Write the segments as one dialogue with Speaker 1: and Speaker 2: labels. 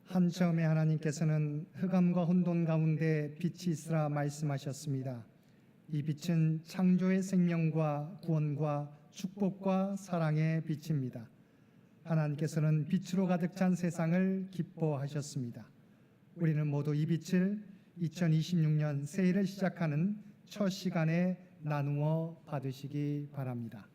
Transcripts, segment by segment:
Speaker 1: 한처음에 하나님께서는 흑암과 혼돈 가운데 빛이 있으라 말씀하셨습니다. 이 빛은 창조의 생명과 구원과 축복과 사랑의 빛입니다. 하나님께서는 빛으로 가득 찬 세상을 기뻐하셨습니다. 우리는 모두 이 빛을 2026년 새해를 시작하는 첫 시간에 나누어 받으시기 바랍니다.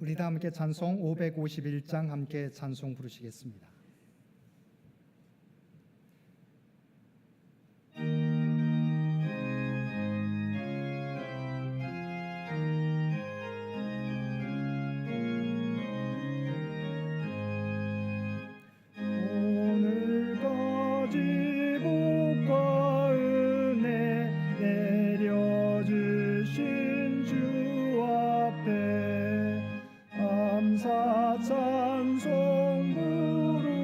Speaker 1: 우리 다 함께 찬송 551장 함께 찬송 부르시겠습니다. 오늘까지 복과 은혜 내려주신 주 앞에 감사 찬송 부르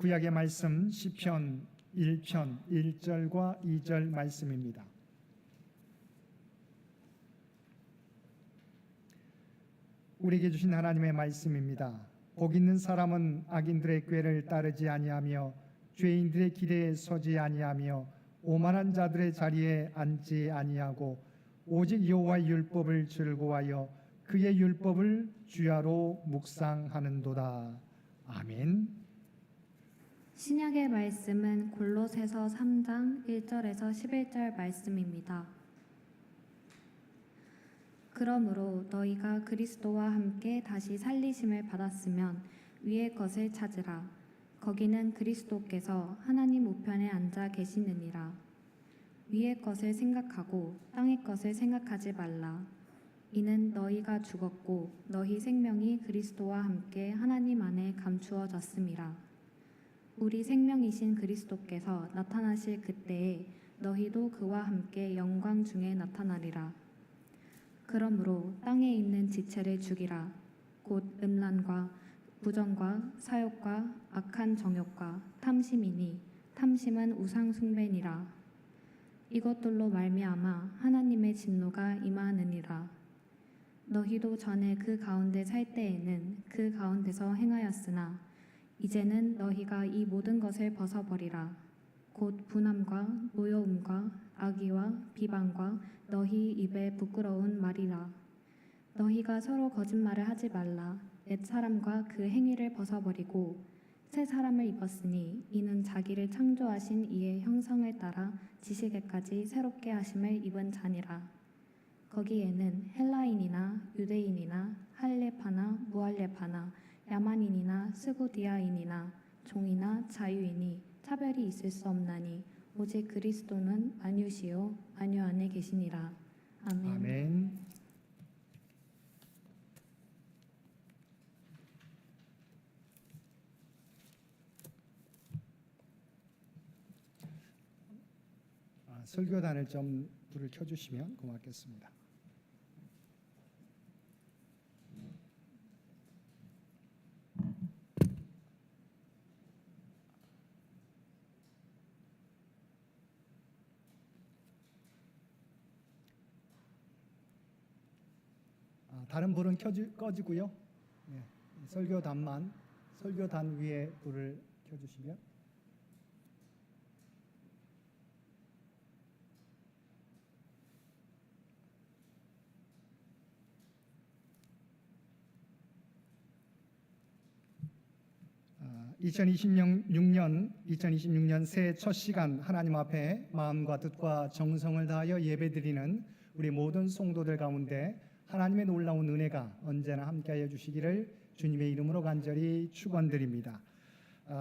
Speaker 1: 구약의 말씀 시편 1편 1절과 2절 말씀입니다. 우리에게 주신 하나님의 말씀입니다. 복 있는 사람은 악인들의 꾀를 따르지 아니하며 죄인들의 길에 서지 아니하며 오만한 자들의 자리에 앉지 아니하고 오직 여호와의 율법을 즐거워하여 그의 율법을 주야로 묵상하는도다. 아멘.
Speaker 2: 신약의 말씀은 골로새서 3장 1절에서 11절 말씀입니다. 그러므로 너희가 그리스도와 함께 다시 살리심을 받았으면 위의 것을 찾으라. 거기는 그리스도께서 하나님 우편에 앉아 계시느니라. 위의 것을 생각하고 땅의 것을 생각하지 말라. 이는 너희가 죽었고 너희 생명이 그리스도와 함께 하나님 안에 감추어졌음이라. 우리 생명이신 그리스도께서 나타나실 그때에 너희도 그와 함께 영광 중에 나타나리라. 그러므로 땅에 있는 지체를 죽이라. 곧 음란과 부정과 사욕과 악한 정욕과 탐심이니 탐심은 우상 숭배니라. 이것들로 말미암아 하나님의 진노가 임하느니라. 너희도 전에 그 가운데 살 때에는 그 가운데서 행하였으나 이제는 너희가 이 모든 것을 벗어버리라. 곧 분함과 노여움과 악의와 비방과 너희 입에 부끄러운 말이라. 너희가 서로 거짓말을 하지 말라. 옛 사람과 그 행위를 벗어버리고 새 사람을 입었으니 이는 자기를 창조하신 이의 형상을 따라 지식에까지 새롭게 하심을 입은 자니라. 거기에는 헬라인이나 유대인이나 할례파나 무할례파나 야만인이나 스고디아인이나 종이나 자유인이 차별이 있을 수 없나니 오직 그리스도는 만유시요 만유 안에 계시니라. 아멘.
Speaker 1: 아멘. 설교단을 좀 불을 켜주시면 고맙겠습니다. 다른 불은 꺼지고요. 네, 설교단 위에 불을 켜주시면. 아, 2026년 새해 첫 시간 하나님 앞에 마음과 뜻과 정성을 다하여 예배드리는 우리 모든 성도들 가운데 하나님의 놀라운 은혜가 언제나 함께하여 주시기를 주님의 이름으로 간절히 축원드립니다.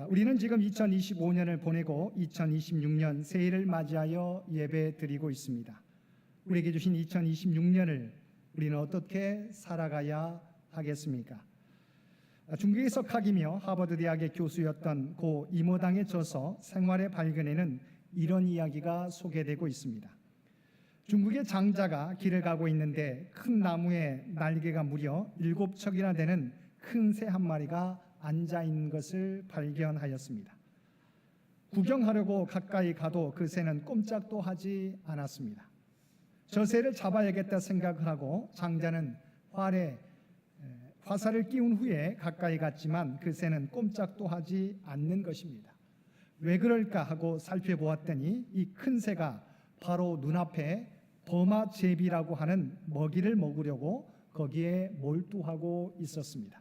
Speaker 1: 우리는 지금 2025년을 보내고 2026년 새해를 맞이하여 예배드리고 있습니다. 우리에게 주신 2026년을 우리는 어떻게 살아가야 하겠습니까? 중국의 석학이며 하버드 대학의 교수였던 고 이모당의 저서 생활의 발견에는 이런 이야기가 소개되고 있습니다. 중국의 장자가 길을 가고 있는데 큰 나무에 날개가 무려 7척이나 되는 큰 새 한 마리가 앉아 있는 것을 발견하였습니다. 구경하려고 가까이 가도 그 새는 꼼짝도 하지 않았습니다. 저 새를 잡아야겠다 생각을 하고 장자는 화살을 끼운 후에 가까이 갔지만 그 새는 꼼짝도 하지 않는 것입니다. 왜 그럴까 하고 살펴보았더니 이 큰 새가 바로 눈앞에 버마제비라고 하는 먹이를 먹으려고 거기에 몰두하고 있었습니다.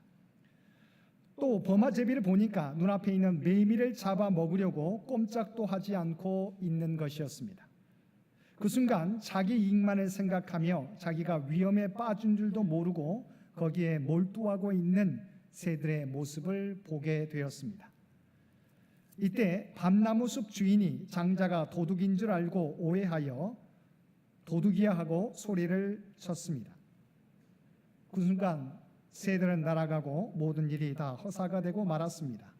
Speaker 1: 또 버마제비를 보니까 눈앞에 있는 매미를 잡아 먹으려고 꼼짝도 하지 않고 있는 것이었습니다. 그 순간 자기 이익만을 생각하며 자기가 위험에 빠진 줄도 모르고 거기에 몰두하고 있는 새들의 모습을 보게 되었습니다. 이때 밤나무숲 주인이 장자가 도둑인 줄 알고 오해하여 도둑이야 하고 소리를 쳤습니다. 그 순간 새들은 날아가고 모든 일이 다 허사가 되고 말았습니다.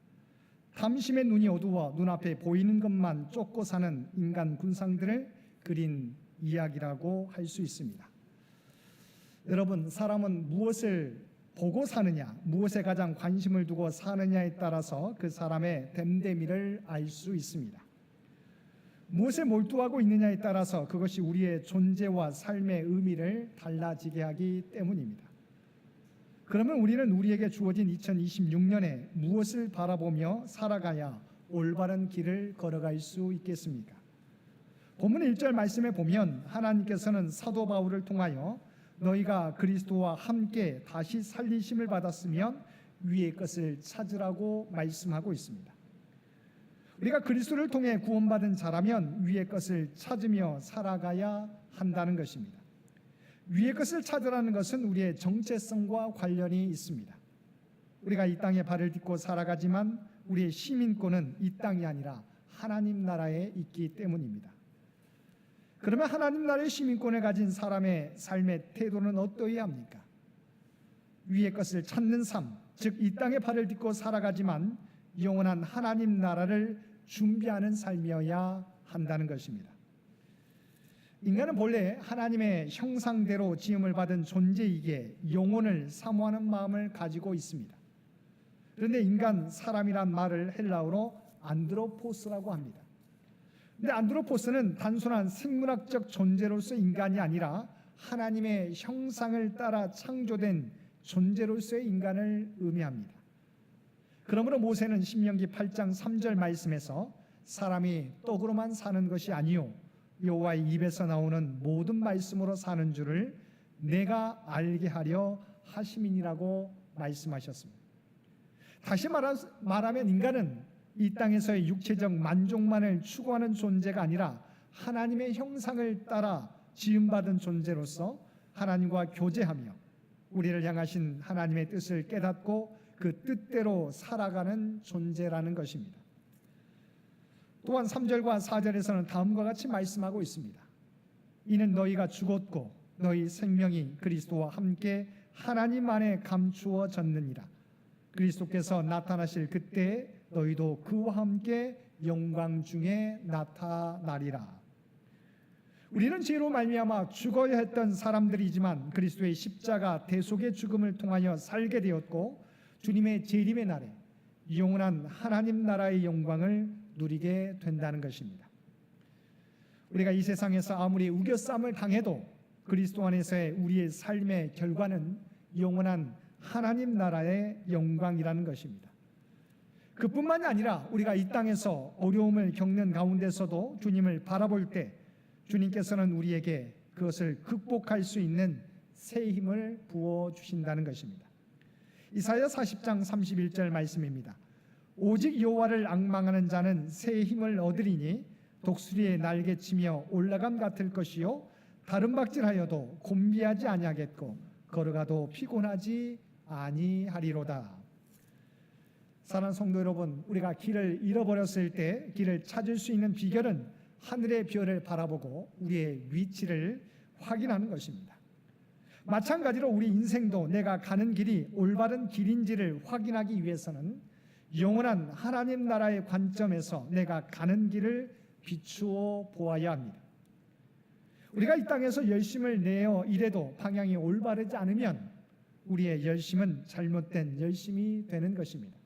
Speaker 1: 탐심의 눈이 어두워 눈앞에 보이는 것만 쫓고 사는 인간 군상들을 그린 이야기라고 할 수 있습니다. 여러분, 사람은 무엇을 보고 사느냐, 무엇에 가장 관심을 두고 사느냐에 따라서 그 사람의 됨됨이를 알 수 있습니다. 무엇에 몰두하고 있느냐에 따라서 그것이 우리의 존재와 삶의 의미를 달라지게 하기 때문입니다. 그러면 우리는 우리에게 주어진 2026년에 무엇을 바라보며 살아가야 올바른 길을 걸어갈 수 있겠습니까? 본문 1절 말씀에 보면 하나님께서는 사도 바울을 통하여 너희가 그리스도와 함께 다시 살리심을 받았으면 위의 것을 찾으라고 말씀하고 있습니다. 우리가 그리스도를 통해 구원받은 자라면 위의 것을 찾으며 살아가야 한다는 것입니다. 위의 것을 찾으라는 것은 우리의 정체성과 관련이 있습니다. 우리가 이 땅에 발을 딛고 살아가지만 우리의 시민권은 이 땅이 아니라 하나님 나라에 있기 때문입니다. 그러면 하나님 나라의 시민권을 가진 사람의 삶의 태도는 어떠해야 합니까? 위의 것을 찾는 삶, 즉 이 땅에 발을 딛고 살아가지만 영원한 하나님 나라를 준비하는 삶이어야 한다는 것입니다. 인간은 본래 하나님의 형상대로 지음을 받은 존재이기에 영혼을 사모하는 마음을 가지고 있습니다. 그런데 인간, 사람이란 말을 헬라어로 안드로포스라고 합니다. 근데 안드로포스는 단순한 생물학적 존재로서 인간이 아니라 하나님의 형상을 따라 창조된 존재로서의 인간을 의미합니다. 그러므로 모세는 신명기 8장 3절 말씀에서 사람이 떡으로만 사는 것이 아니요 여호와의 입에서 나오는 모든 말씀으로 사는 줄을 내가 알게 하려 하심이니라고 말씀하셨습니다. 다시 말하면 인간은 이 땅에서의 육체적 만족만을 추구하는 존재가 아니라 하나님의 형상을 따라 지음받은 존재로서 하나님과 교제하며 우리를 향하신 하나님의 뜻을 깨닫고 그 뜻대로 살아가는 존재라는 것입니다. 또한 3절과 4절에서는 다음과 같이 말씀하고 있습니다. 이는 너희가 죽었고 너희 생명이 그리스도와 함께 하나님 안에 감추어졌느니라. 그리스도께서 나타나실 그때 너희도 그와 함께 영광 중에 나타나리라. 우리는 죄로 말미암아 죽어야 했던 사람들이지만 그리스도의 십자가 대속의 죽음을 통하여 살게 되었고 주님의 재림의 날에 영원한 하나님 나라의 영광을 누리게 된다는 것입니다. 우리가 이 세상에서 아무리 우겨쌈을 당해도 그리스도 안에서의 우리의 삶의 결과는 영원한 하나님 나라의 영광이라는 것입니다. 그뿐만이 아니라 우리가 이 땅에서 어려움을 겪는 가운데서도 주님을 바라볼 때 주님께서는 우리에게 그것을 극복할 수 있는 새 힘을 부어주신다는 것입니다. 이사야 40장 31절 말씀입니다. 오직 여호와를 앙망하는 자는 새 힘을 얻으리니 독수리의 날개치며 올라감 같을 것이요 다른 박질하여도 곤비하지 아니하겠고 걸어가도 피곤하지 아니하리로다. 사랑하는 성도 여러분, 우리가 길을 잃어버렸을 때 길을 찾을 수 있는 비결은 하늘의 별을 바라보고 우리의 위치를 확인하는 것입니다. 마찬가지로 우리 인생도 내가 가는 길이 올바른 길인지를 확인하기 위해서는 영원한 하나님 나라의 관점에서 내가 가는 길을 비추어 보아야 합니다. 우리가 이 땅에서 열심을 내어 일해도 방향이 올바르지 않으면 우리의 열심은 잘못된 열심이 되는 것입니다.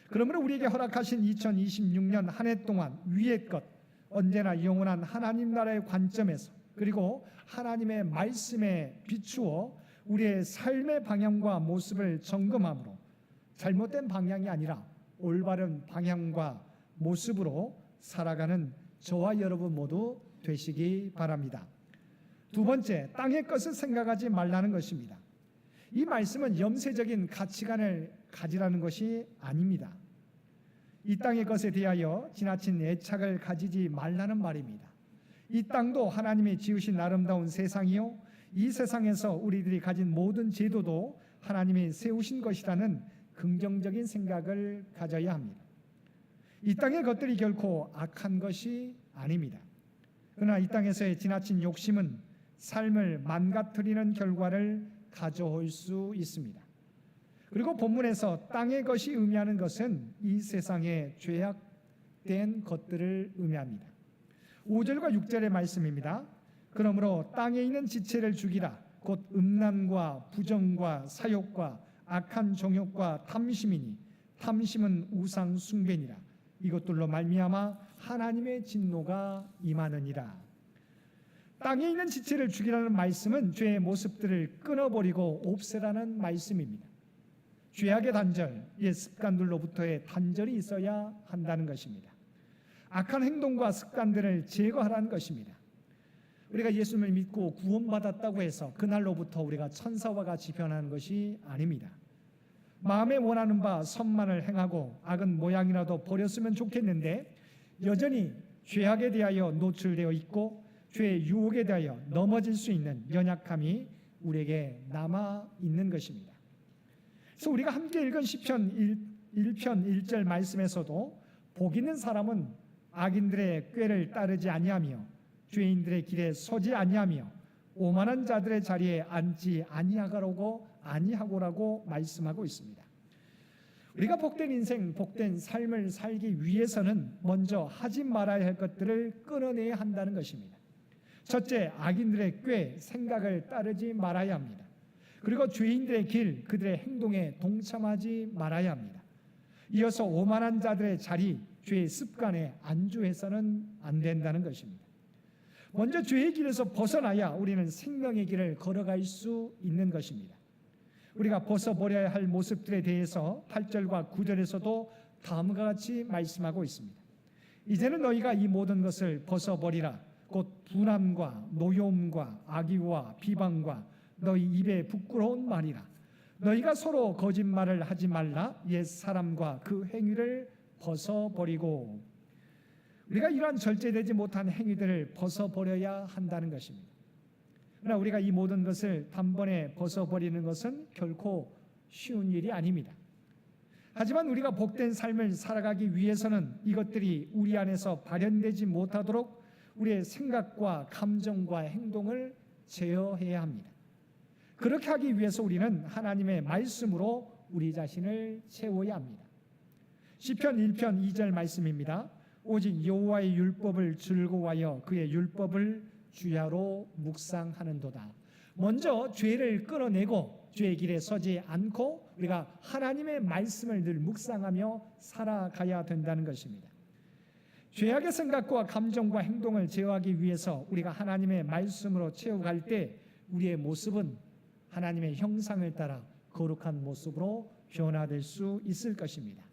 Speaker 1: 그러므로 우리에게 허락하신 2026년 한 해 동안 위의 것, 언제나 영원한 하나님 나라의 관점에서 그리고 하나님의 말씀에 비추어 우리의 삶의 방향과 모습을 점검함으로 잘못된 방향이 아니라 올바른 방향과 모습으로 살아가는 저와 여러분 모두 되시기 바랍니다. 두 번째, 땅의 것을 생각하지 말라는 것입니다. 이 말씀은 염세적인 가치관을 가지라는 것이 아닙니다. 이 땅의 것에 대하여 지나친 애착을 가지지 말라는 말입니다. 이 땅도 하나님이 지으신 아름다운 세상이요 이 세상에서 우리들이 가진 모든 제도도 하나님이 세우신 것이라는 긍정적인 생각을 가져야 합니다. 이 땅의 것들이 결코 악한 것이 아닙니다. 그러나 이 땅에서의 지나친 욕심은 삶을 망가뜨리는 결과를 가져올 수 있습니다. 그리고 본문에서 땅의 것이 의미하는 것은 이 세상의 죄악된 것들을 의미합니다. 5절과 6절의 말씀입니다. 그러므로 땅에 있는 지체를 죽이라. 곧 음란과 부정과 사욕과 악한 정욕과 탐심이니 탐심은 우상 숭배니라. 이것들로 말미암아 하나님의 진노가 임하느니라. 땅에 있는 지체를 죽이라는 말씀은 죄의 모습들을 끊어버리고 없애라는 말씀입니다. 죄악의 단절, 옛 습관들로부터의 단절이 있어야 한다는 것입니다. 악한 행동과 습관들을 제거하라는 것입니다. 우리가 예수님을 믿고 구원받았다고 해서 그날로부터 우리가 천사와 같이 변하는 것이 아닙니다. 마음에 원하는 바 선만을 행하고 악은 모양이라도 버렸으면 좋겠는데 여전히 죄악에 대하여 노출되어 있고 죄의 유혹에 대하여 넘어질 수 있는 연약함이 우리에게 남아 있는 것입니다. 그래서 우리가 함께 읽은 시편 1편 1절 말씀에서도 복 있는 사람은 악인들의 꾀를 따르지 아니하며 죄인들의 길에 서지 아니하며 오만한 자들의 자리에 앉지 아니하고라고 말씀하고 있습니다. 우리가 복된 인생, 복된 삶을 살기 위해서는 먼저 하지 말아야 할 것들을 끊어내야 한다는 것입니다. 첫째, 악인들의 꾀, 생각을 따르지 말아야 합니다. 그리고 죄인들의 길, 그들의 행동에 동참하지 말아야 합니다. 이어서 오만한 자들의 자리, 죄의 습관에 안주해서는 안 된다는 것입니다. 먼저 죄의 길에서 벗어나야 우리는 생명의 길을 걸어갈 수 있는 것입니다. 우리가 벗어버려야 할 모습들에 대해서 8절과 9절에서도 다음과 같이 말씀하고 있습니다. 이제는 너희가 이 모든 것을 벗어버리라. 곧 분함과 노여움과 악의와 비방과 너희 입에 부끄러운 말이라. 너희가 서로 거짓말을 하지 말라. 옛 사람과 그 행위를 벗어버리고. 우리가 이러한 절제되지 못한 행위들을 벗어버려야 한다는 것입니다. 그러나 우리가 이 모든 것을 단번에 벗어버리는 것은 결코 쉬운 일이 아닙니다. 하지만 우리가 복된 삶을 살아가기 위해서는 이것들이 우리 안에서 발현되지 못하도록 우리의 생각과 감정과 행동을 제어해야 합니다. 그렇게 하기 위해서 우리는 하나님의 말씀으로 우리 자신을 채워야 합니다. 시편 1편 2절 말씀입니다. 오직 여호와의 율법을 즐거워하여 그의 율법을 주야로 묵상하는도다. 먼저 죄를 끊어내고 죄의 길에 서지 않고 우리가 하나님의 말씀을 늘 묵상하며 살아가야 된다는 것입니다. 죄악의 생각과 감정과 행동을 제어하기 위해서 우리가 하나님의 말씀으로 채워갈 때 우리의 모습은 하나님의 형상을 따라 거룩한 모습으로 변화될 수 있을 것입니다.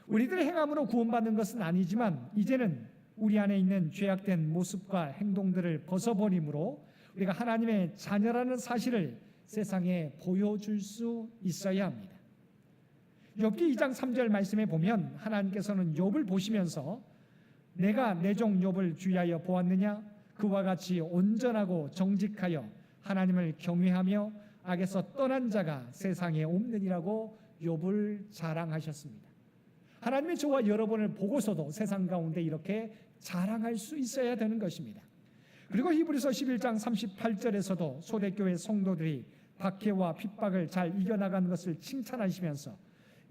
Speaker 1: 우리들의 행함으로 구원받는 것은 아니지만 이제는 우리 안에 있는 죄악된 모습과 행동들을 벗어버림으로 우리가 하나님의 자녀라는 사실을 세상에 보여줄 수 있어야 합니다. 욥기 2장 3절 말씀에 보면 하나님께서는 욥을 보시면서 내가 내 종 욥을 주의하여 보았느냐? 그와 같이 온전하고 정직하여 하나님을 경외하며 악에서 떠난 자가 세상에 없느니라고 욥을 자랑하셨습니다. 하나님의 저와 여러분을 보고서도 세상 가운데 이렇게 자랑할 수 있어야 되는 것입니다. 그리고 히브리서 11장 38절에서도 초대교회 성도들이 박해와 핍박을 잘 이겨나가는 것을 칭찬하시면서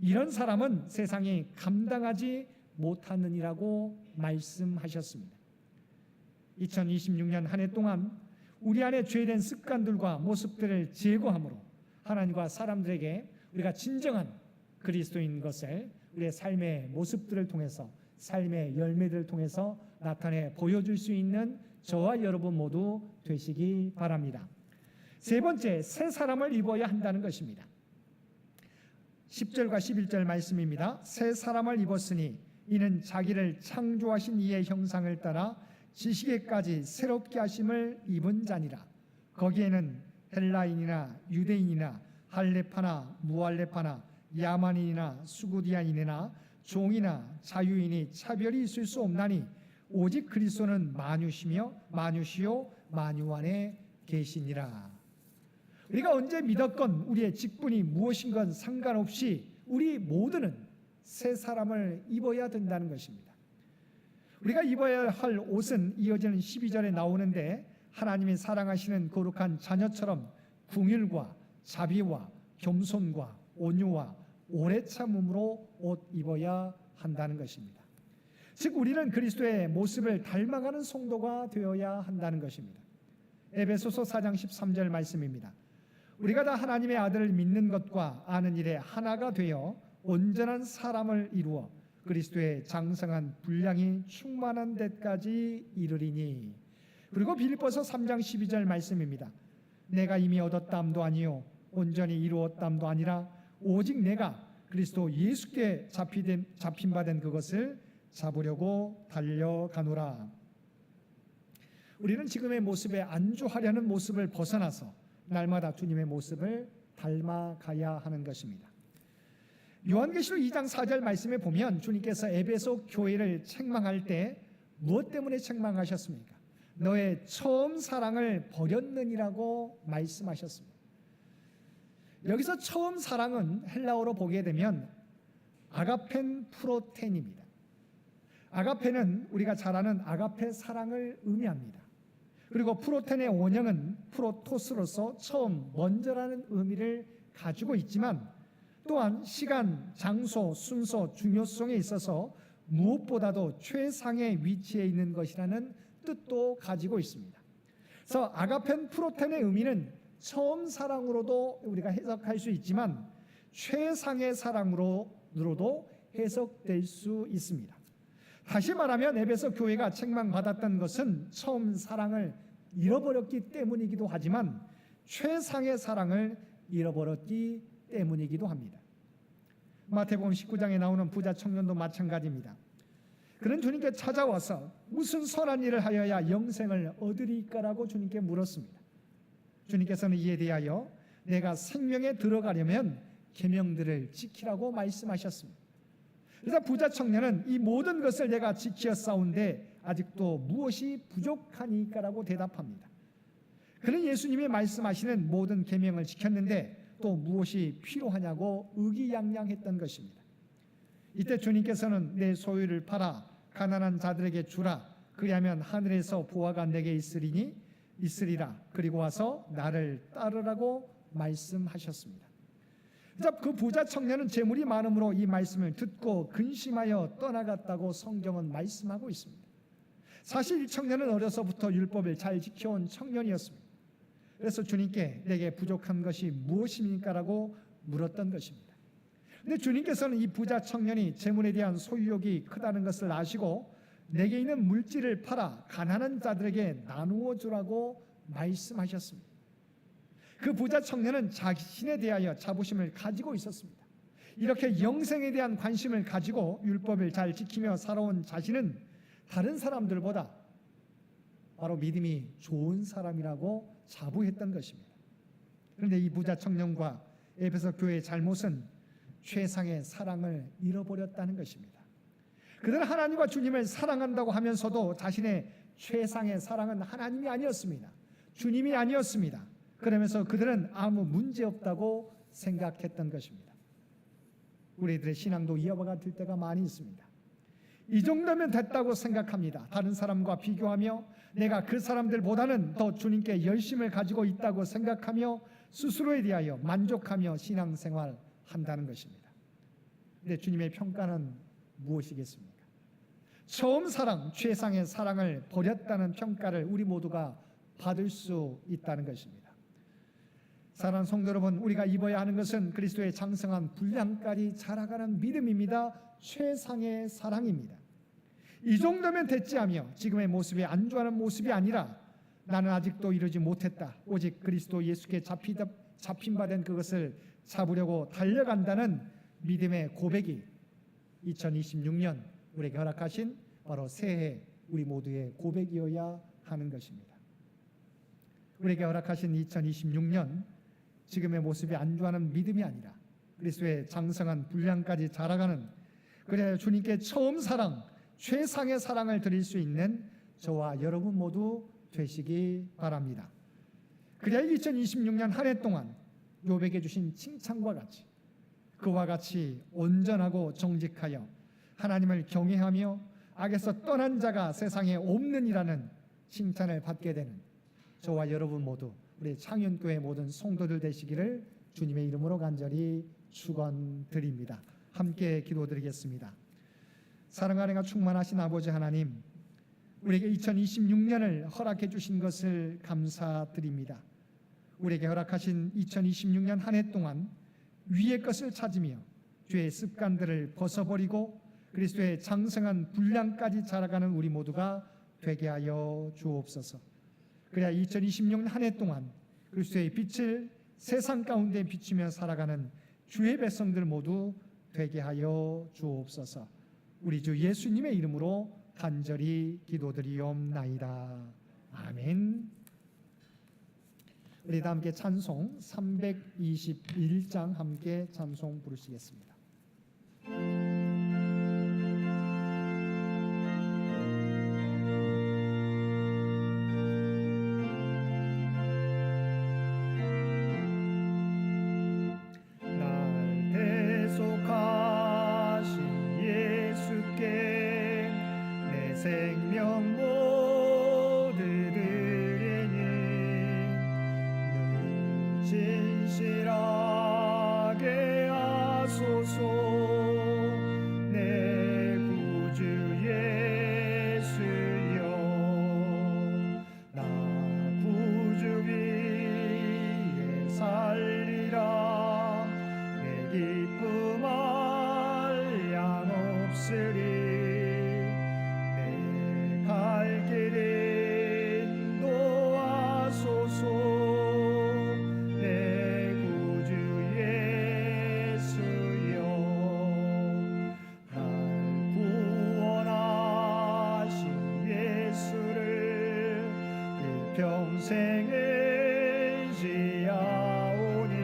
Speaker 1: 이런 사람은 세상이 감당하지 못하느니라고 말씀하셨습니다. 2026년 한 해 동안 우리 안에 죄된 습관들과 모습들을 제거함으로 하나님과 사람들에게 우리가 진정한 그리스도인 것을 우리의 삶의 모습들을 통해서 삶의 열매들을 통해서 나타내 보여줄 수 있는 저와 여러분 모두 되시기 바랍니다. 세 번째, 새 사람을 입어야 한다는 것입니다. 10절과 11절 말씀입니다. 새 사람을 입었으니 이는 자기를 창조하신 이의 형상을 따라 지식에까지 새롭게 하심을 입은 자니라. 거기에는 헬라인이나 유대인이나 할레파나 무할레파나 야만인이나 수구디아인이나 종이나 자유인이 차별이 있을 수 없나니 오직 그리스도는 만유시며 만유시요 만유 안에 계시니라. 우리가 언제 믿었건 우리의 직분이 무엇인 건 상관없이 우리 모두는 새 사람을 입어야 된다는 것입니다. 우리가 입어야 할 옷은 이어지는 12절에 나오는데 하나님이 사랑하시는 거룩한 자녀처럼 긍휼과 자비와 겸손과 온유와 오래 참음으로 옷 입어야 한다는 것입니다. 즉 우리는 그리스도의 모습을 닮아가는 성도가 되어야 한다는 것입니다. 에베소서 4장 13절 말씀입니다. 우리가 다 하나님의 아들을 믿는 것과 아는 일에 하나가 되어 온전한 사람을 이루어 그리스도의 장성한 분량이 충만한 데까지 이르리니. 그리고 빌립보서 3장 12절 말씀입니다. 내가 이미 얻었담도 아니요 온전히 이루었담도 아니라 오직 내가 그리스도 예수께 잡힌 바 된 그것을 잡으려고 달려가노라. 우리는 지금의 모습에 안주하려는 모습을 벗어나서 날마다 주님의 모습을 닮아가야 하는 것입니다. 요한계시록 2장 4절 말씀에 보면 주님께서 에베소 교회를 책망할 때 무엇 때문에 책망하셨습니까? 너의 처음 사랑을 버렸느니라고 말씀하셨습니다. 여기서 처음 사랑은 헬라어로 보게 되면 아가펜 프로텐입니다. 아가페는 우리가 잘 아는 아가페 사랑을 의미합니다. 그리고 프로텐의 원형은 프로토스로서 처음, 먼저라는 의미를 가지고 있지만 또한 시간, 장소, 순서, 중요성에 있어서 무엇보다도 최상의 위치에 있는 것이라는 뜻도 가지고 있습니다. 그래서 아가펜 프로텐의 의미는 처음 사랑으로도 우리가 해석할 수 있지만 최상의 사랑으로도 해석될 수 있습니다. 다시 말하면 에베소 교회가 책망받았던 것은 처음 사랑을 잃어버렸기 때문이기도 하지만 최상의 사랑을 잃어버렸기 때문이기도 합니다. 마태복음 19장에 나오는 부자 청년도 마찬가지입니다. 그는 주님께 찾아와서 무슨 선한 일을 하여야 영생을 얻으리까라고 주님께 물었습니다. 주님께서는 이에 대하여 내가 생명에 들어가려면 계명들을 지키라고 말씀하셨습니다. 그래서 부자 청년은 이 모든 것을 내가 지키었사온데 아직도 무엇이 부족하니까라고 대답합니다. 그는 예수님이 말씀하시는 모든 계명을 지켰는데 또 무엇이 필요하냐고 의기양양했던 것입니다. 이때 주님께서는 내 소유를 팔아 가난한 자들에게 주라. 그리하면 하늘에서 보화가 내게 있으리라. 그리고 와서 나를 따르라고 말씀하셨습니다. 그 부자 청년은 재물이 많음으로 이 말씀을 듣고 근심하여 떠나갔다고 성경은 말씀하고 있습니다. 사실 이 청년은 어려서부터 율법을 잘 지켜온 청년이었습니다. 그래서 주님께 내게 부족한 것이 무엇입니까라고 물었던 것입니다. 근데 주님께서는 이 부자 청년이 재물에 대한 소유욕이 크다는 것을 아시고 내게 있는 물질을 팔아 가난한 자들에게 나누어 주라고 말씀하셨습니다. 그 부자 청년은 자신에 대하여 자부심을 가지고 있었습니다. 이렇게 영생에 대한 관심을 가지고 율법을 잘 지키며 살아온 자신은 다른 사람들보다 바로 믿음이 좋은 사람이라고 자부했던 것입니다. 그런데 이 부자 청년과 에베소 교회의 잘못은 최상의 사랑을 잃어버렸다는 것입니다. 그들은 하나님과 주님을 사랑한다고 하면서도 자신의 최상의 사랑은 하나님이 아니었습니다. 주님이 아니었습니다. 그러면서 그들은 아무 문제 없다고 생각했던 것입니다. 우리들의 신앙도 이와 같을 때가 많이 있습니다. 이 정도면 됐다고 생각합니다. 다른 사람과 비교하며 내가 그 사람들보다는 더 주님께 열심을 가지고 있다고 생각하며 스스로에 대하여 만족하며 신앙생활 한다는 것입니다. 근데 주님의 평가는 무엇이겠습니까? 처음 사랑, 최상의 사랑을 버렸다는 평가를 우리 모두가 받을 수 있다는 것입니다. 사랑하는 성도 여러분, 우리가 입어야 하는 것은 그리스도의 장성한 분량까지 자라가는 믿음입니다. 최상의 사랑입니다. 이 정도면 됐지 하며 지금의 모습에 안주하는 모습이 아니라 나는 아직도 이루지 못했다. 오직 그리스도 예수께 잡힌 바 된 그것을 잡으려고 달려간다는 믿음의 고백이 2026년 우리에게 허락하신 바로 새해 우리 모두의 고백이어야 하는 것입니다. 우리에게 허락하신 2026년 지금의 모습에 안주하는 믿음이 아니라 그리스도의 장성한 분량까지 자라가는, 그래야 주님께 처음 사랑, 최상의 사랑을 드릴 수 있는 저와 여러분 모두 되시기 바랍니다. 그래야 2026년 한 해 동안 욥에게 주신 칭찬과 같이 그와 같이 온전하고 정직하여 하나님을 경외하며 악에서 떠난 자가 세상에 없느니라는 칭찬을 받게 되는 저와 여러분 모두, 우리 창현교회 모든 성도들 되시기를 주님의 이름으로 간절히 축원드립니다. 함께 기도드리겠습니다. 사랑과 은혜가 충만하신 아버지 하나님, 우리에게 2026년을 허락해 주신 것을 감사드립니다. 우리에게 허락하신 2026년 한 해 동안 위의 것을 찾으며 죄의 습관들을 벗어버리고 그리스도의 장성한 분량까지 자라가는 우리 모두가 되게 하여 주옵소서. 그래야 2026년 한 해 동안 그리스도의 빛을 세상 가운데 비추며 살아가는 주의 백성들 모두 되게 하여 주옵소서. 우리 주 예수님의 이름으로 간절히 기도드리옵나이다. 아멘. 우리 다 함께 찬송 321장 함께 찬송 부르시겠습니다. 날 대속하신 예수께 내 생명 모두 드리니 늘 진실하게 하소서. 내 구주 예수여 나 구주 위에 살리라. 내 기쁨 한량 없으리. 내 갈 길 인도하소서. 내 구주 예수여 날 구원하신 예수를 일평생에 지하오니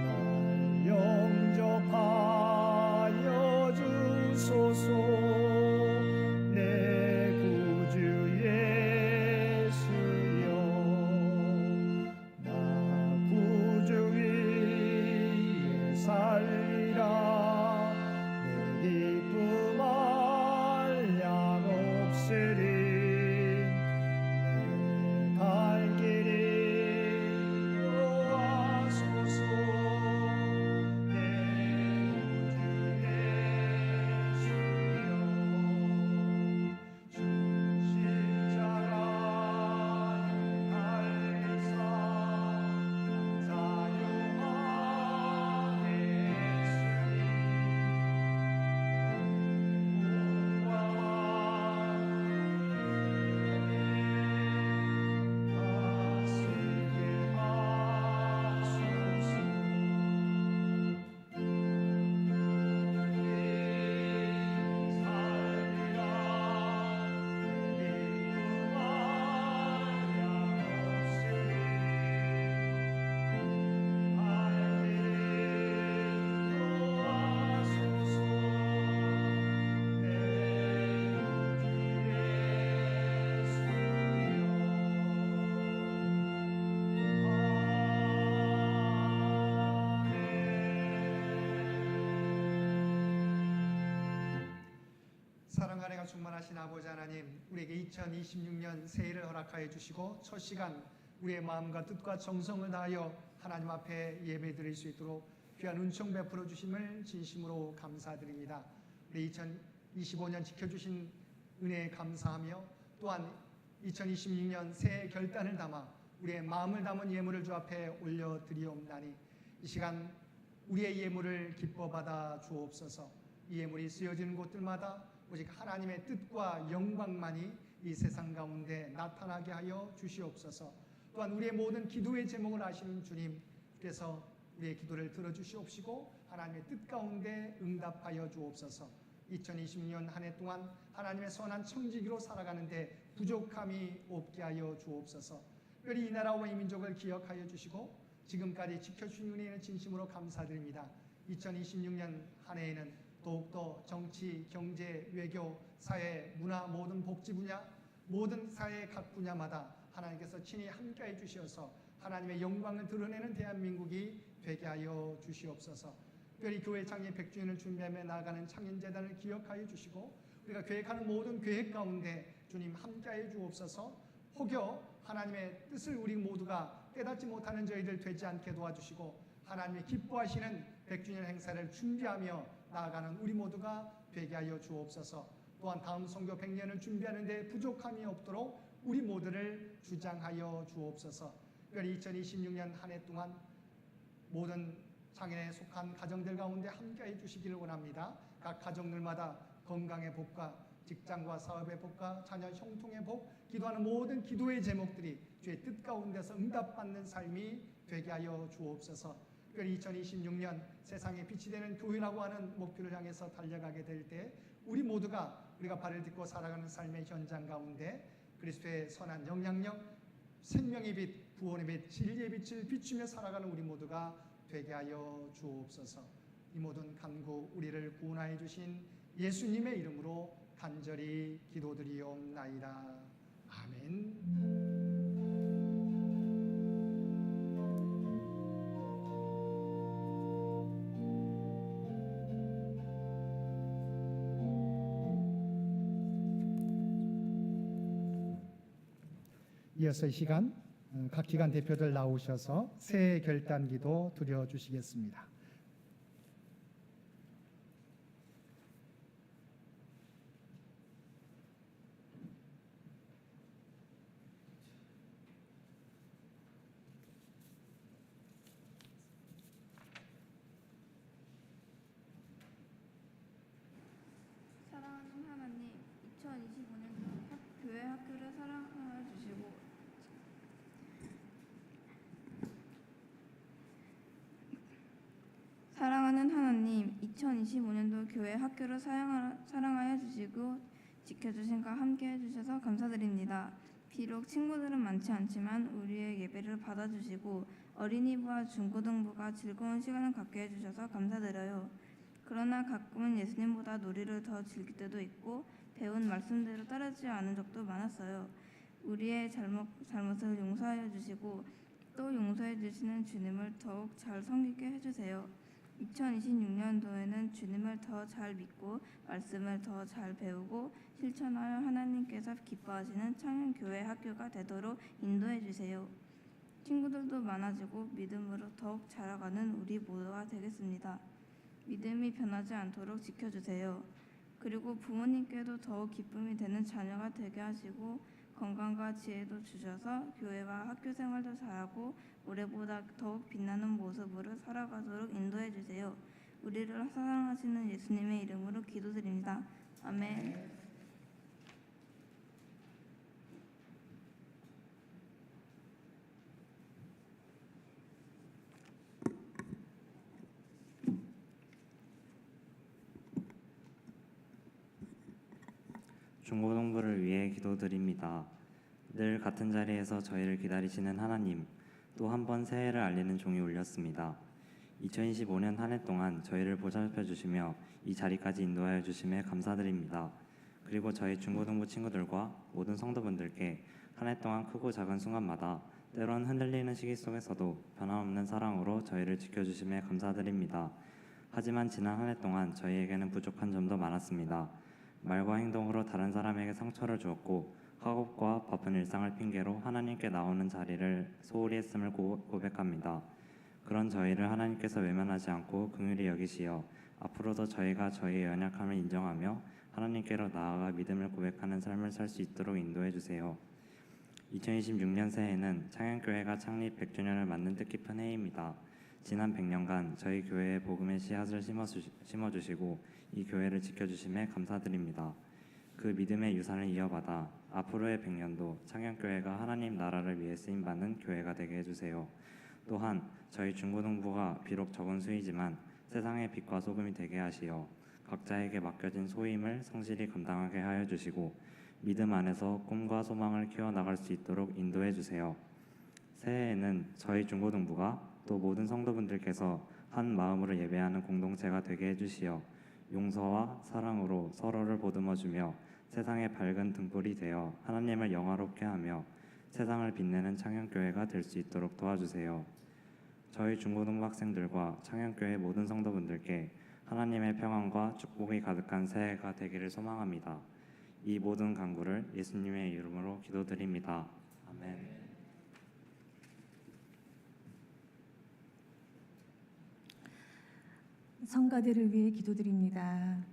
Speaker 1: 날 영접하여 주소서. 내 구주 예수여 나 구주 위에 살리라. 내 기쁨 한량 없으리. 내 갈 길 인도하소서. 내 구주 예수여 주 십자가 달리사 자유하게 했으니 다스리게 하소서. 사랑과 은혜가 충만하신 아버지 하나님, 우리에게 2026년 새해를 허락하여 주시고 첫 시간 우리의 마음과 뜻과 정성을 다하여 하나님 앞에 예배드릴 수 있도록 귀한 은총 베풀어 주심을 진심으로 감사드립니다. 우리 2025년 지켜주신 은혜에 감사하며 또한 2026년 새해 결단을 담아 우리의 마음을 담은 예물을 주 앞에 올려드리옵나니 이 시간 우리의 예물을 기뻐 받아 주옵소서. 이 예물이 쓰여지는 곳들마다 오직 하나님의 뜻과 영광만이 이 세상 가운데 나타나게 하여 주시옵소서. 또한 우리의 모든 기도의 제목을 아시는 주님께서 우리의 기도를 들어주시옵시고 하나님의 뜻 가운데 응답하여 주옵소서. 2026년 한 해 동안 하나님의 선한 청지기로 살아가는데 부족함이 없게 하여 주옵소서. 특별히 이 나라와 이 민족을 기억하여 주시고 지금까지 지켜주신 은혜는 진심으로 감사드립니다. 2026년 한 해에는 더욱더 정치, 경제, 외교, 사회, 문화, 모든 복지 분야, 모든 사회의 각 분야마다 하나님께서 친히 함께해 주시어서 하나님의 영광을 드러내는 대한민국이 되게 하여 주시옵소서. 특별히 교회 창립 100주년을 준비하며 나아가는 창현재단을 기억하여 주시고 우리가 계획하는 모든 계획 가운데 주님 함께하여 주옵소서. 혹여 하나님의 뜻을 우리 모두가 깨닫지 못하는 저희들 되지 않게 도와주시고 하나님의 기뻐하시는 100주년 행사를 준비하며 나아가는 우리 모두가 되게 하여 주옵소서. 또한 다음 선교 100년을 준비하는 데 부족함이 없도록 우리 모두를 주장하여 주옵소서. 특별히 2026년 한 해 동안 모든 장애에 속한 가정들 가운데 함께해 주시기를 원합니다. 각 가정들마다 건강의 복과 직장과 사업의 복과 자녀 형통의 복, 기도하는 모든 기도의 제목들이 주의 뜻 가운데서 응답받는 삶이 되게 하여 주옵소서. 특별히 2026년 세상의 빛이 되는 교회라고 하는 목표를 향해서 달려가게 될 때 우리 모두가 우리가 발을 딛고 살아가는 삶의 현장 가운데 그리스도의 선한 영향력, 생명의 빛, 구원의 빛, 진리의 빛을 비추며 살아가는 우리 모두가 되게 하여 주옵소서. 이 모든 간구 우리를 구원하여 주신 예수님의 이름으로 간절히 기도드리옵나이다. 아멘. 이어서 이 시간 각 기관 대표들 나오셔서 새해 결단기도 드려주시겠습니다.
Speaker 3: 사랑하는 하나님, 2025년도 교회 학교를 사랑하여 주시고 사랑하는 하나님, 2025년도 교회 학교를 사랑하여 주시고 지켜주신과 함께해 주셔서 감사드립니다. 비록 친구들은 많지 않지만 우리의 예배를 받아주시고 어린이부와 중고등부가 즐거운 시간을 갖게 해주셔서 감사드려요. 그러나 가끔은 예수님보다 놀이를 더 즐길 때도 있고 배운 말씀대로 따르지 않은 적도 많았어요. 우리의 잘못을 용서하여 주시고 또 용서해 주시는 주님을 더욱 잘 섬기게 해주세요. 2026년도에는 주님을 더 잘 믿고 말씀을 더 잘 배우고 실천하여 하나님께서 기뻐하시는 창현교회 학교가 되도록 인도해 주세요. 친구들도 많아지고 믿음으로 더욱 자라가는 우리 모두가 되겠습니다. 믿음이 변하지 않도록 지켜주세요. 그리고 부모님께도 더욱 기쁨이 되는 자녀가 되게 하시고 건강과 지혜도 주셔서 교회와 학교 생활도 잘하고 올해보다 더욱 빛나는 모습으로 살아가도록 인도해 주세요. 우리를 사랑하시는 예수님의 이름으로 기도드립니다. 아멘.
Speaker 4: 중고등부를 위해 기도드립니다. 늘 같은 자리에서 저희를 기다리시는 하나님, 또 한 번 새해를 알리는 종이 울렸습니다. 2025년 한 해 동안 저희를 보살펴 주시며 이 자리까지 인도하여 주심에 감사드립니다. 그리고 저희 중고등부 친구들과 모든 성도분들께 한 해 동안 크고 작은 순간마다 때론 흔들리는 시기 속에서도 변함없는 사랑으로 저희를 지켜주심에 감사드립니다. 하지만 지난 한 해 동안 저희에게는 부족한 점도 많았습니다. 말과 행동으로 다른 사람에게 상처를 주었고 학업과 바쁜 일상을 핑계로 하나님께 나오는 자리를 소홀히 했음을 고백합니다. 그런 저희를 하나님께서 외면하지 않고 긍휼히 여기시어 앞으로도 저희가 저희의 연약함을 인정하며 하나님께로 나아가 믿음을 고백하는 삶을 살 수 있도록 인도해 주세요. 2026년 새해는 창현교회가 창립 100주년을 맞는 뜻깊은 해입니다. 지난 100년간 저희 교회에 복음의 씨앗을 심어주시고 이 교회를 지켜주심에 감사드립니다. 그 믿음의 유산을 이어받아 앞으로의 100년도 창현교회가 하나님 나라를 위해 쓰임받는 교회가 되게 해주세요. 또한 저희 중고등부가 비록 적은 수이지만 세상의 빛과 소금이 되게 하시어 각자에게 맡겨진 소임을 성실히 감당하게 하여 주시고 믿음 안에서 꿈과 소망을 키워나갈 수 있도록 인도해 주세요. 새해에는 저희 중고등부가 또 모든 성도분들께서 한 마음으로 예배하는 공동체가 되게 해주시어 용서와 사랑으로 서로를 보듬어주며 세상의 밝은 등불이 되어 하나님을 영화롭게 하며 세상을 빛내는 창현교회가 될 수 있도록 도와주세요. 저희 중고등부 학생들과 창현교회 모든 성도분들께 하나님의 평안과 축복이 가득한 새해가 되기를 소망합니다. 이 모든 간구를 예수님의 이름으로 기도드립니다. 아멘.
Speaker 5: 성가대를 위해 기도드립니다.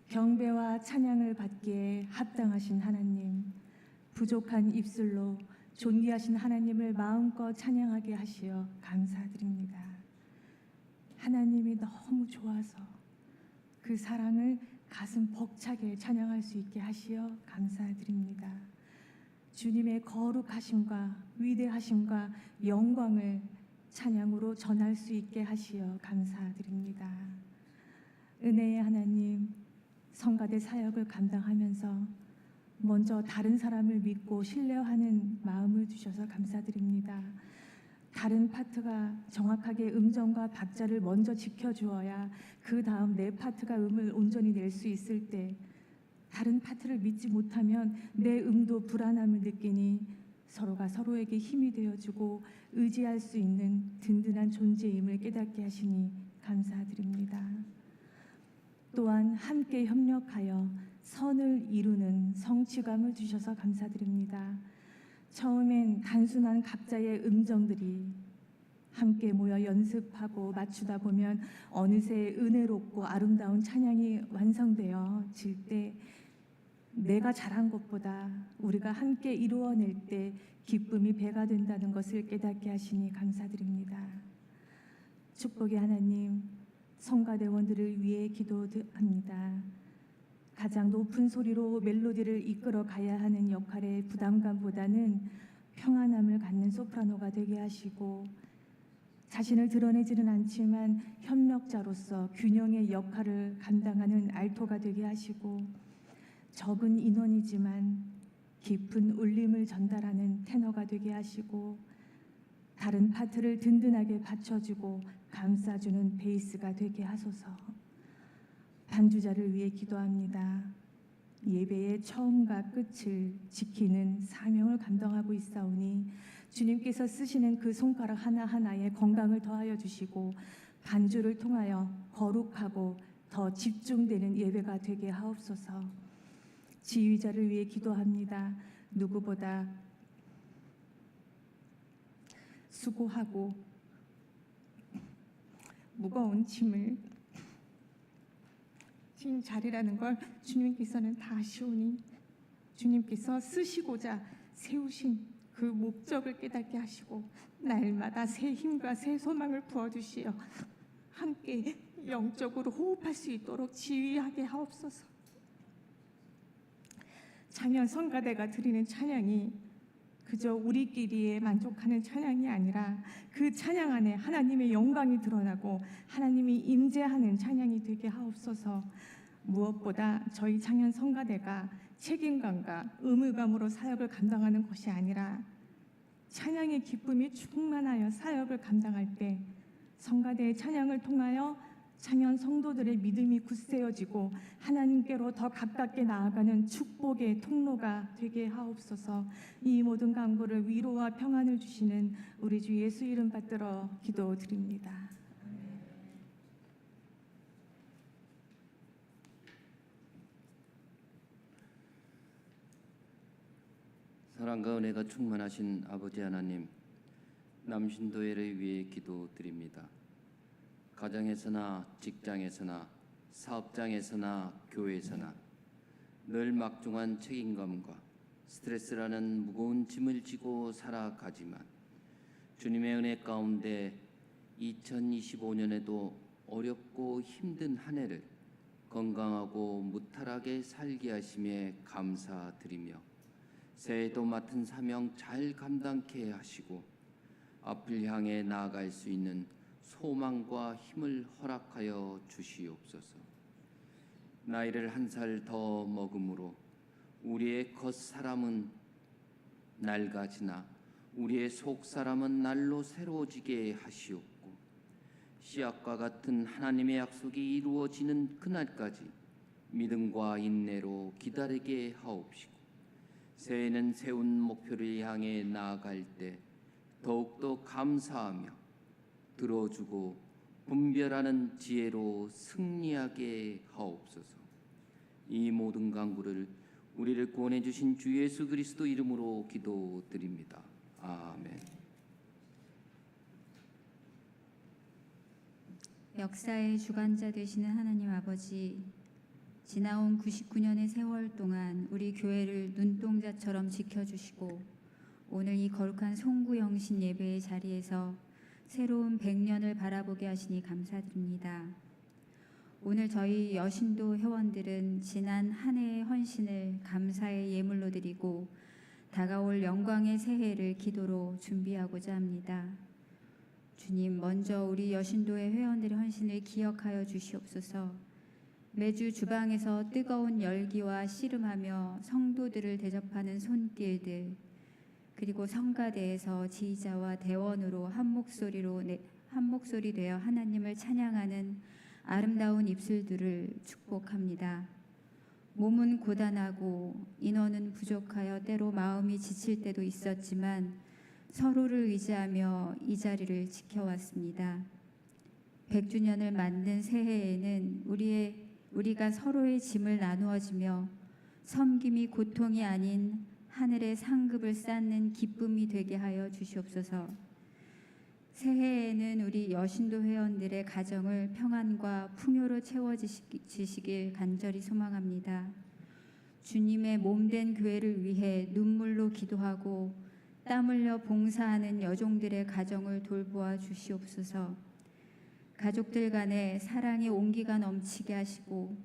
Speaker 5: 경배와 찬양을 받기에 합당하신 하나님, 부족한 입술로 존귀하신 하나님을 마음껏 찬양하게 하시어 감사드립니다. 하나님이 너무 좋아서 그 사랑을 가슴 벅차게 찬양할 수 있게 하시어 감사드립니다. 주님의 거룩하심과 위대하심과 영광을 찬양으로 전할 수 있게 하시어 감사드립니다. 은혜의 하나님, 성가대 사역을 감당하면서 먼저 다른 사람을 믿고 신뢰하는 마음을 주셔서 감사드립니다. 다른 파트가 정확하게 음정과 박자를 먼저 지켜주어야 그 다음 내 파트가 음을 온전히 낼 수 있을 때, 다른 파트를 믿지 못하면 내 음도 불안함을 느끼니 서로가 서로에게 힘이 되어주고 의지할 수 있는 든든한 존재임을 깨닫게 하시니 감사드립니다. 또한 함께 협력하여 선을 이루는 성취감을 주셔서 감사드립니다. 처음엔 단순한 각자의 음정들이 함께 모여 연습하고 맞추다 보면 어느새 은혜롭고 아름다운 찬양이 완성되어질 때, 내가 잘한 것보다 우리가 함께 이루어낼 때 기쁨이 배가 된다는 것을 깨닫게 하시니 감사드립니다. 축복의 하나님, 성가대원들을 위해 기도합니다. 가장 높은 소리로 멜로디를 이끌어 가야 하는 역할의 부담감보다는 평안함을 갖는 소프라노가 되게 하시고, 자신을 드러내지는 않지만 협력자로서 균형의 역할을 감당하는 알토가 되게 하시고, 적은 인원이지만 깊은 울림을 전달하는 테너가 되게 하시고, 다른 파트를 든든하게 받쳐주고 감싸주는 베이스가 되게 하소서. 반주자를 위해 기도합니다. 예배의 처음과 끝을 지키는 사명을 감당하고 있사오니 주님께서 쓰시는 그 손가락 하나하나에 건강을 더하여 주시고 반주를 통하여 거룩하고 더 집중되는 예배가 되게 하옵소서. 지휘자를 위해 기도합니다. 누구보다 수고하고 무거운 짐을 진 자리라는 걸 주님께서는 다 아시오니 주님께서 쓰시고자 세우신 그 목적을 깨닫게 하시고 날마다 새 힘과 새 소망을 부어주시어 함께 영적으로 호흡할 수 있도록 지휘하게 하옵소서. 작년 성가대가 드리는 찬양이 그저 우리끼리에 만족하는 찬양이 아니라 그 찬양 안에 하나님의 영광이 드러나고 하나님이 임재하는 찬양이 되게 하옵소서. 무엇보다 저희 작년 성가대가 책임감과 의무감으로 사역을 감당하는 것이 아니라 찬양의 기쁨이 충만하여 사역을 감당할 때 성가대의 찬양을 통하여 작년 성도들의 믿음이 굳세어지고 하나님께로 더 가깝게 나아가는 축복의 통로가 되게 하옵소서. 이 모든 간구를 위로와 평안을 주시는 우리 주 예수 이름 받들어 기도드립니다.
Speaker 6: 사랑과 은혜가 충만하신 아버지 하나님, 남신도회를 위해 기도드립니다. 가정에서나 직장에서나 사업장에서나 교회에서나 늘 막중한 책임감과 스트레스라는 무거운 짐을 지고 살아가지만 주님의 은혜 가운데 2025년에도 어렵고 힘든 한 해를 건강하고 무탈하게 살게 하심에 감사드리며 새해도 맡은 사명 잘 감당케 하시고 앞을 향해 나아갈 수 있는 소망과 힘을 허락하여 주시옵소서. 나이를 한 살 더 먹음으로 우리의 겉사람은 낡아지나 우리의 속사람은 날로 새로워지게 하시옵고 씨앗과 같은 하나님의 약속이 이루어지는 그날까지 믿음과 인내로 기다리게 하옵시고 새해는 세운 목표를 향해 나아갈 때 더욱더 감사하며 들어주고 분별하는 지혜로 승리하게 하옵소서. 이 모든 간구를 우리를 구원해 주신 주 예수 그리스도 이름으로 기도드립니다. 아멘.
Speaker 7: 역사의 주관자 되시는 하나님 아버지, 지나온 99년의 세월 동안 우리 교회를 눈동자처럼 지켜주시고 오늘 이 거룩한 송구영신 예배의 자리에서 새로운 100년을 바라보게 하시니 감사드립니다. 오늘 저희 여신도 회원들은 지난 한 해의 헌신을 감사의 예물로 드리고 다가올 영광의 새해를 기도로 준비하고자 합니다. 주님, 먼저 우리 여신도의 회원들의 헌신을 기억하여 주시옵소서. 매주 주방에서 뜨거운 열기와 씨름하며 성도들을 대접하는 손길들, 그리고 성가대에서 지휘자와 대원으로 한 목소리 되어 하나님을 찬양하는 아름다운 입술들을 축복합니다. 몸은 고단하고 인원은 부족하여 때로 마음이 지칠 때도 있었지만 서로를 의지하며 이 자리를 지켜왔습니다. 100주년을 맞는 새해에는 우리가 서로의 짐을 나누어지며 섬김이 고통이 아닌 하늘의 상급을 쌓는 기쁨이 되게 하여 주시옵소서. 새해에는 우리 여신도 회원들의 가정을 평안과 풍요로 채워지시길 간절히 소망합니다. 주님의 몸된 교회를 위해 눈물로 기도하고 땀 흘려 봉사하는 여종들의 가정을 돌보아 주시옵소서. 가족들 간에 사랑의 온기가 넘치게 하시고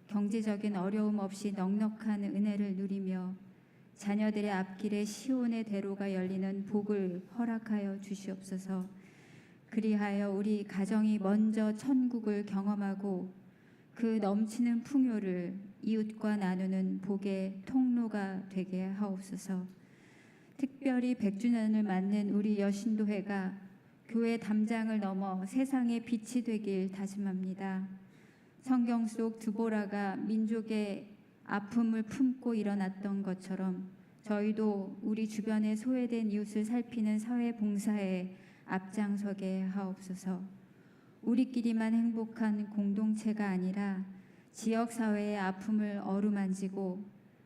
Speaker 7: 경제적인 어려움 없이 넉넉한 은혜를 누리며 자녀들의 앞길에 시온의 대로가 열리는 복을 허락하여 주시옵소서. 그리하여 우리 가정이 먼저 천국을 경험하고 그 넘치는 풍요를 이웃과 나누는 복의 통로가 되게 하옵소서. 특별히 100주년을 맞는 우리 여신도회가 교회 담장을 넘어 세상의 빛이 되길 다짐합니다. 성경 속 드보라가 민족의 아픔을 품고 일어났던 것처럼 저희도 우리 주변에 소외된 이웃을 살피는 사회 봉사에 앞장서게 하옵소서. 우리끼리만 행복한 공동체가 아니라 지역사회의 아픔을 어루만지고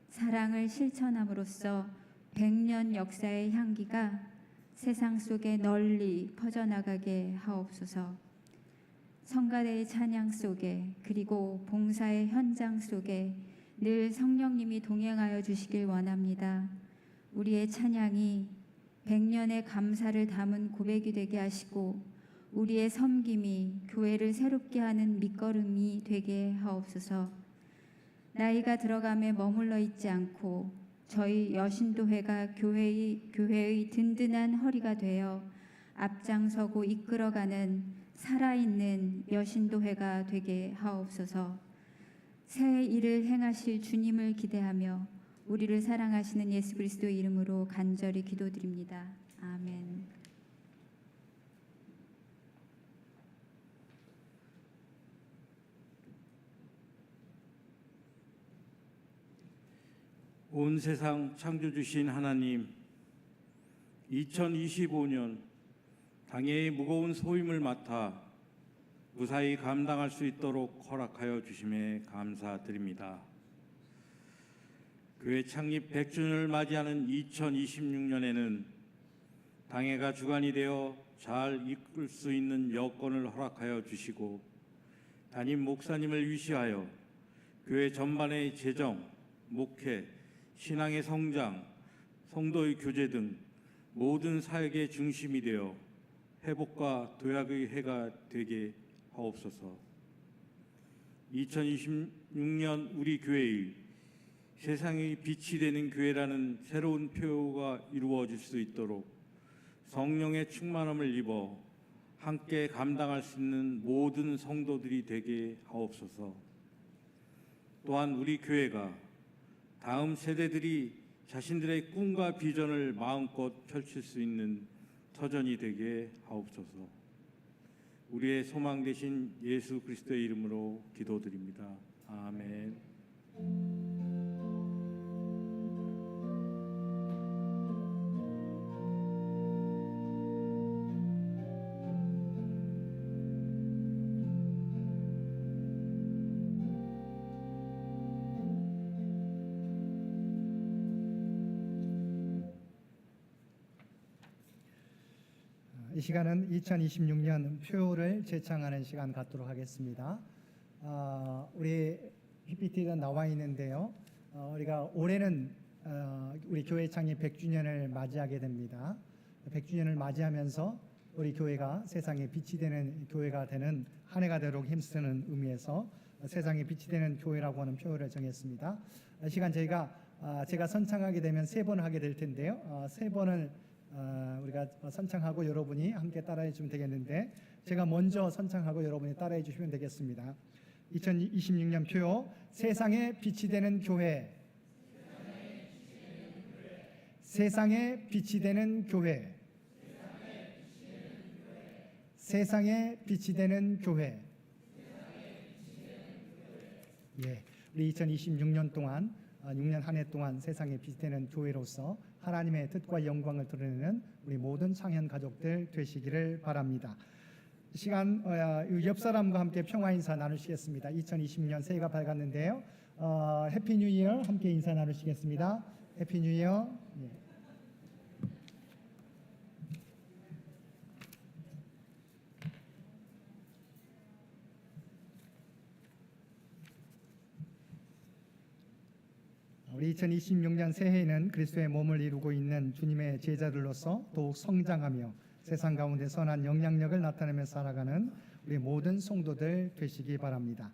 Speaker 7: 사랑을 실천함으로써 100년 역사의 향기가 세상 속에 널리 퍼져나가게 하옵소서. 성가대의 찬양 속에 그리고 봉사의 현장 속에 늘 성령님이 동행하여 주시길 원합니다. 우리의 찬양이 100년의 감사를 담은 고백이 되게 하시고 우리의 섬김이 교회를 새롭게 하는 밑거름이 되게 하옵소서. 나이가 들어감에 머물러 있지 않고 저희 여신도회가 교회의 든든한 허리가 되어 앞장서고 이끌어가는 살아있는 여신도회가 되게 하옵소서. 새 일을 행하실 주님을 기대하며 우리를 사랑하시는 예수 그리스도의 이름으로 간절히 기도드립니다. 아멘.
Speaker 8: 온 세상 창조주신 하나님, 2025년 당회의 무거운 소임을 맡아 무사히 감당할 수 있도록 허락하여 주심에 감사드립니다. 교회 창립 100주년을 맞이하는 2026년에는 당회가 주관이 되어 잘 이끌 수 있는 여건을 허락하여 주시고 담임 목사님을 위시하여 교회 전반의 재정, 목회, 신앙의 성장, 성도의 교제 등 모든 사역의 중심이 되어 회복과 도약의 해가 되게 하옵소서. 2026년 우리 교회의 세상의 빛이 되는 교회라는 새로운 표어가 이루어질 수 있도록 성령의 충만함을 입어 함께 감당할 수 있는 모든 성도들이 되게 하옵소서. 또한 우리 교회가 다음 세대들이 자신들의 꿈과 비전을 마음껏 펼칠 수 있는 터전이 되게 하옵소서. 우리의 소망 되신 예수 그리스도의 이름으로 기도드립니다. 아멘.
Speaker 1: 이 시간은 2026년 표를 제창하는 시간 갖도록 하겠습니다. 우리 PPT가 나와 있는데요. 우리가 올해는 우리 교회 창립 100주년을 맞이하게 됩니다. 100주년을 맞이하면서 우리 교회가 세상에 빛이 되는 교회가 되는 한 해가 되도록 힘쓰는 의미에서 세상에 빛이 되는 교회라고 하는 표어를 정했습니다. 이 시간 제가 선창하게 되면 3번 하게 될 텐데요. 3번을 우리가 선창하고 여러분이 함께 따라해 주시면 되겠는데, 제가 먼저 선창하고 여러분이 따라해 주시면 되겠습니다. 2026년 표어, 세상에 빛이 되는 교회. 세상에 빛이 되는 교회. 세상에 빛이 되는 교회. 예, 우리 2026년 동안 6년 한 해 동안 세상에 빛이 되는 교회로서 하나님의 뜻과 영광을 드러내는 우리 모든 창현 가족들 되시기를 바랍니다. 이 시간 옆 사람과 함께 평화 인사 나누시겠습니다. 2020년 새해가 밝았는데요. 해피 뉴 이어 함께 인사 나누시겠습니다. 해피 뉴 이어. 예. 우리 2026년 새해에는 그리스도의 몸을 이루고 있는 주님의 제자들로서 더욱 성장하며 세상 가운데 선한 영향력을 나타내며 살아가는 우리 모든 성도들 되시기 바랍니다.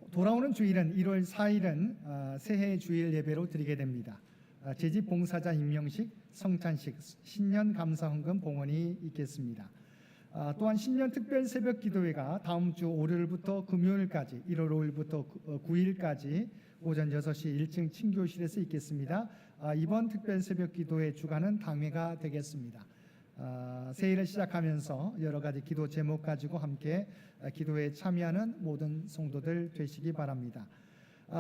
Speaker 1: 돌아오는 주일은 1월 4일은 새해 주일 예배로 드리게 됩니다. 재직 봉사자 임명식, 성찬식, 신년 감사 헌금 봉헌이 있겠습니다. 또한 신년 특별 새벽 기도회가 다음 주 월요일부터 금요일까지 1월 5일부터 9일까지 오전 6시 1층 친교실에서 있겠습니다. 이번 특별 새벽 기도회 주간은 당회가 되겠습니다. 새해를 시작하면서 여러 가지 기도 제목 가지고 함께 기도에 참여하는 모든 성도들 되시기 바랍니다.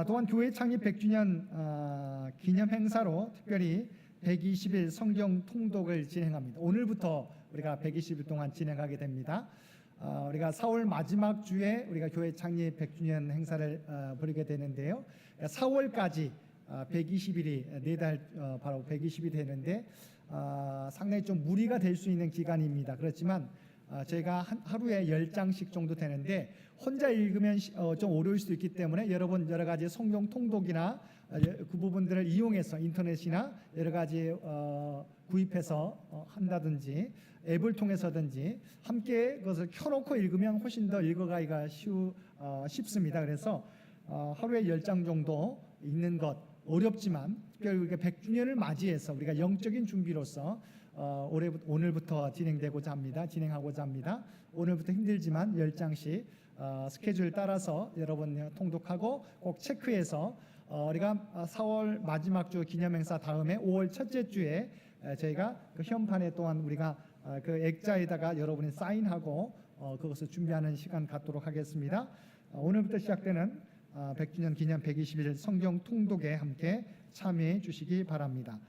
Speaker 1: 또한 교회 창립 100주년 기념 행사로 특별히 120일 성경 통독을 진행합니다. 오늘부터 우리가 120일 동안 진행하게 됩니다. 우리가 4월 마지막 주에 우리가 교회 창립 100주년 행사를 벌이게 되는데요. 4월까지 120일이 네달 바로 120일이 되는데 상당히 좀 무리가 될 수 있는 기간입니다. 그렇지만 저희가 하루에 10장씩 정도 되는데 혼자 읽으면 좀 어려울 수도 있기 때문에 여러분 여러 가지 성경 통독이나 그 부분들을 이용해서 인터넷이나 여러 가지 구입해서 한다든지 앱을 통해서든지 함께 그것을 켜놓고 읽으면 훨씬 더 읽어가기가 쉽습니다. 그래서 하루에 10장 정도 읽는 것 어렵지만 특별히 100주년을 맞이해서 우리가 영적인 준비로서 오늘부터 진행하고자 합니다. 오늘부터 힘들지만 10장씩 스케줄 따라서 여러분 통독하고 꼭 체크해서 우리가 4월 마지막 주 기념행사 다음에 5월 첫째 주에 저희가 그 현판에 또한 우리가 그 액자에다가 여러분이 사인하고 그것을 준비하는 시간 갖도록 하겠습니다. 오늘부터 시작되는 100주년 기념 120일 성경 통독에 함께 참여해 주시기 바랍니다.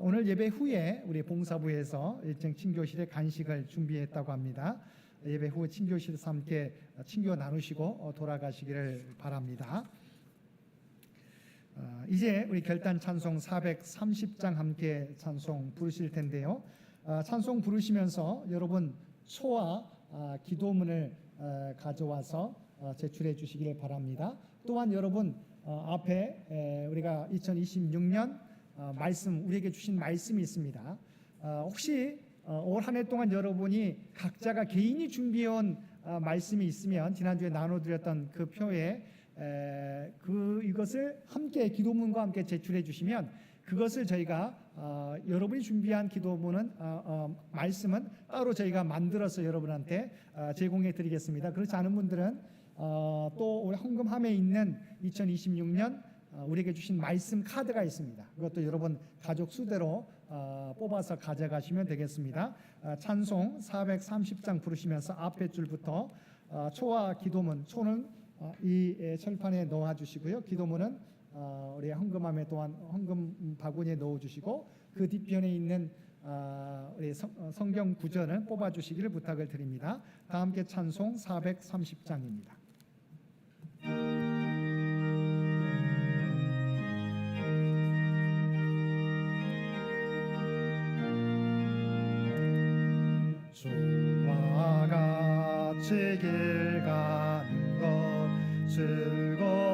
Speaker 1: 오늘 예배 후에 우리 봉사부에서 1층 친교실에 간식을 준비했다고 합니다. 예배 후 친교실에서 함께 친교 나누시고 돌아가시기를 바랍니다. 이제 우리 결단 찬송 430장 함께 찬송 부르실 텐데요. 찬송 부르시면서 여러분 초와 기도문을 가져와서 제출해 주시기를 바랍니다. 또한 여러분 앞에 우리가 2026년 말씀 우리에게 주신 말씀이 있습니다. 혹시 올 한 해 동안 여러분이 각자가 개인이 준비해온 말씀이 있으면 지난주에 나눠드렸던 그 표에 이것을 함께 기도문과 함께 제출해 주시면 그것을 저희가 여러분이 준비한 기도문은 말씀은 따로 저희가 만들어서 여러분한테 제공해 드리겠습니다. 그렇지 않은 분들은 또 우리 헌금함에 있는 2026년 우리에게 주신 말씀 카드가 있습니다. 그것도 여러분 가족 수대로 뽑아서 가져가시면 되겠습니다. 찬송 430장 부르시면서 앞에 줄부터 초와 기도문, 초는 이 철판에 넣어 주시고요. 기도문은 우리 헌금함에 또한 헌금 바구니에 넣어 주시고 그 뒤편에 있는 우리 성경 구절을 뽑아 주시기를 부탁을 드립니다. 다 함께 찬송 430장입니다. 주와 같이 길 가는 것 즐거워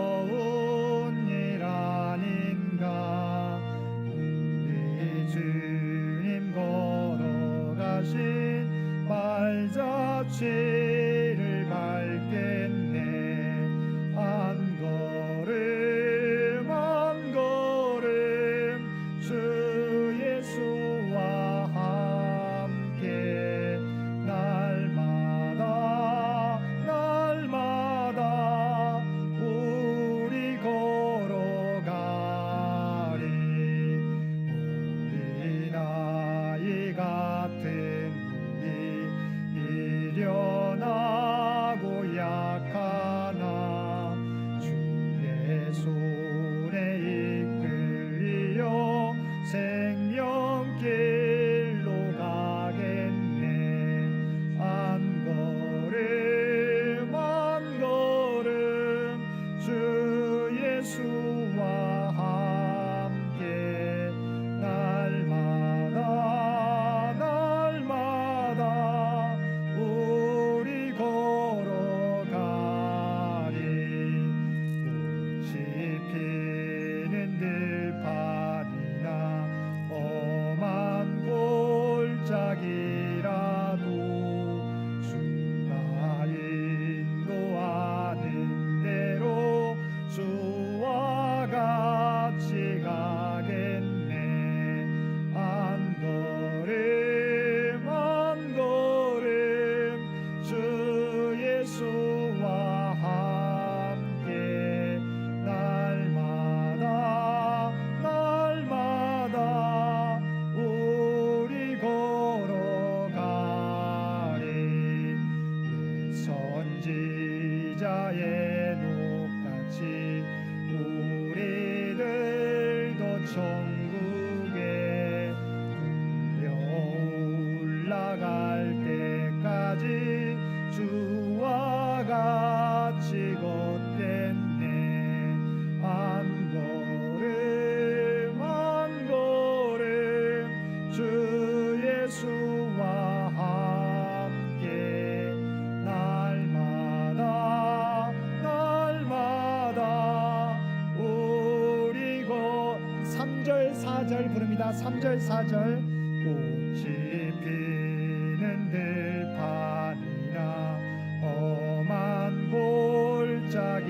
Speaker 1: 주가 인도하는 대로 주와 같이 가겠네. 한 걸음 한 걸음 주 예수와 함께 날마다 날마다 우리 걸어가리. 옛 선지자의 녹같이 우리들도 천국에 들려 올라갈 때까지 주와 같이 걷겠네. 한 걸음 한 걸음 주 예수와 함께 날마다 날마다 우리 곧 3절 4절 부릅니다. 3절 4절 꽃이 피는 들판이나 험한 골짜기라도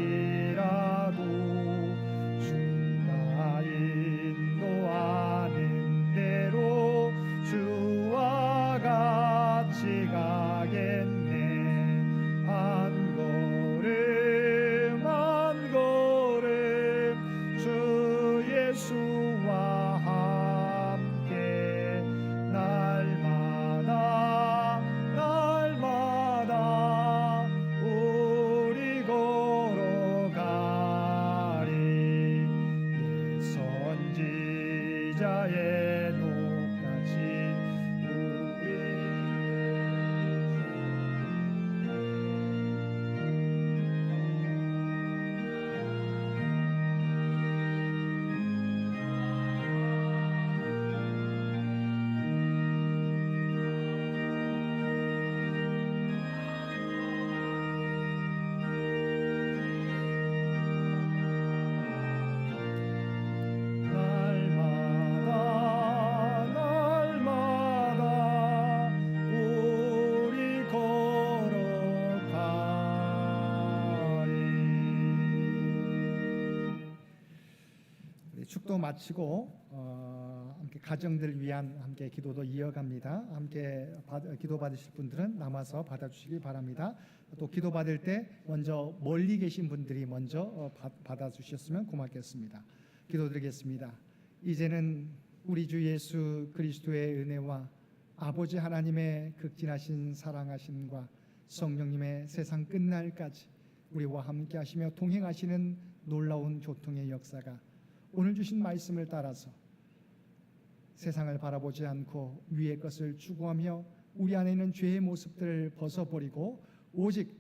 Speaker 1: 주가 인도하는 대로 주와 같이 가겠네. 한 걸음 한 걸음 주 예수와 함께 날마다 날마다 우리 걸어가리. 옛 선지자의 녹같이 날마다 날마다 우리 걸어가리. 우리 축도 마치고 함께 가정들 위한 함께 기도도 이어갑니다. 함께 기도 받으실 분들은 남아서 받아주시기 바랍니다. 또 기도 받을 때 먼저 멀리 계신 분들이 먼저 받아주셨으면 고맙겠습니다. 기도드리겠습니다. 이제는 우리 주 예수 그리스도의 은혜와 아버지 하나님의 극진하신 사랑하심과 성령님의 세상 끝날까지 우리와 함께 하시며 동행하시는 놀라운 교통의 역사가 오늘 주신 말씀을 따라서 세상을 바라보지 않고 위의 것을 추구하며 우리 안에 있는 죄의 모습들을 벗어버리고 오직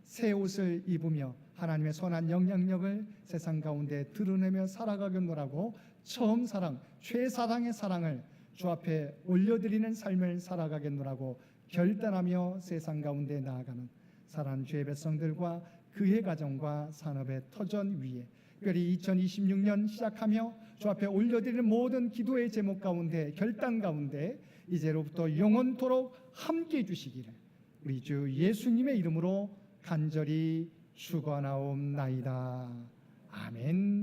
Speaker 1: 새 옷을 입으며 하나님의 선한 영향력을 세상 가운데 드러내며 살아가겠노라고 처음 사랑, 최사랑의 사랑을 주 앞에 올려드리는 삶을 살아가겠노라고 결단하며 세상 가운데 나아가는 사랑하는 주의 백성들과 그의 가정과 산업의 터전 위에 특별히 2026년 시작하며 주 앞에 올려드리는 모든 기도의 제목 가운데 결단 가운데 이제로부터 영원토록 함께 해주시기를 우리 주 예수님의 이름으로 간절히 축원하옵나이다. 아멘.